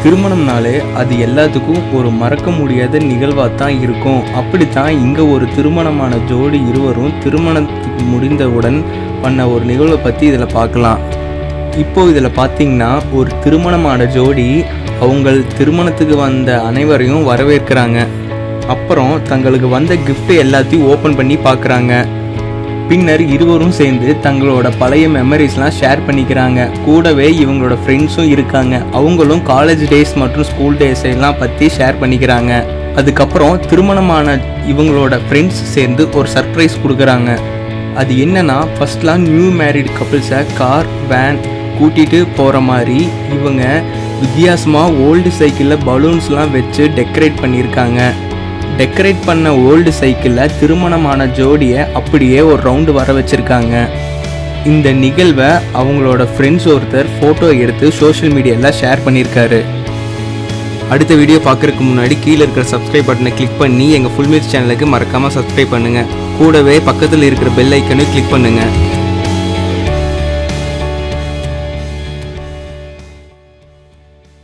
திருமணம்னாலே அது எல்லாத்துக்கும் ஒரு மறக்க முடியாத நிகழ்வாக தான் இருக்கும். அப்படித்தான் இங்கே ஒரு திருமணமான ஜோடி இருவரும் திருமணத்துக்கு முடிந்தவுடன் பண்ண ஒரு நிகழ்வை பற்றி இதில் பார்க்கலாம். இப்போது இதில் பார்த்தீங்கன்னா ஒரு திருமணமான ஜோடி அவங்கள் திருமணத்துக்கு வந்த அனைவரையும் வரவேற்கிறாங்க. அப்புறம் தங்களுக்கு வந்த கிஃப்ட் எல்லாத்தையும் ஓப்பன் பண்ணி பார்க்குறாங்க. பின்னர் இருவரும் சேர்ந்து தங்களோட பழைய மெமரிஸ்லாம் ஷேர் பண்ணிக்கிறாங்க. கூடவே இவங்களோட ஃப்ரெண்ட்ஸும் இருக்காங்க. அவங்களும் காலேஜ் டேஸ் மற்றும் ஸ்கூல் டேஸ் எல்லாம் பற்றி ஷேர் பண்ணிக்கிறாங்க. அதுக்கப்புறம் திருமணமான இவங்களோட ஃப்ரெண்ட்ஸ் சேர்ந்து ஒரு சர்ப்ரைஸ் கொடுக்குறாங்க. அது என்னன்னா, ஃபர்ஸ்ட்லாம் நியூ மேரிட் கப்பிள்ஸை கார் வேன் கூட்டிகிட்டு போகிற மாதிரி இவங்க வித்தியாசமாக ஓல்டு சைக்கிளில் பலூன்ஸ்லாம் வச்சு டெக்கரேட் பண்ணியிருக்காங்க. டெக்கரேட் பண்ண ஓல்டு சைக்கிளில் திருமணமான ஜோடியை அப்படியே ஒரு ரவுண்டு வர வச்சுருக்காங்க. இந்த நிகழ்வை அவங்களோட ஃப்ரெண்ட்ஸ் ஒருத்தர் ஃபோட்டோ எடுத்து சோஷியல் மீடியாவில் ஷேர் பண்ணியிருக்காரு. அடுத்த வீடியோ பார்க்குறதுக்கு முன்னாடி கீழே இருக்கிற சப்ஸ்கிரைப் பட்டனை கிளிக் பண்ணி எங்கள் ஃபுல் மீல்ஸ் சேனலுக்கு மறக்காமல் சப்ஸ்கிரைப் பண்ணுங்கள். கூடவே பக்கத்தில் இருக்கிற பெல் ஐக்கனை கிளிக் பண்ணுங்கள்.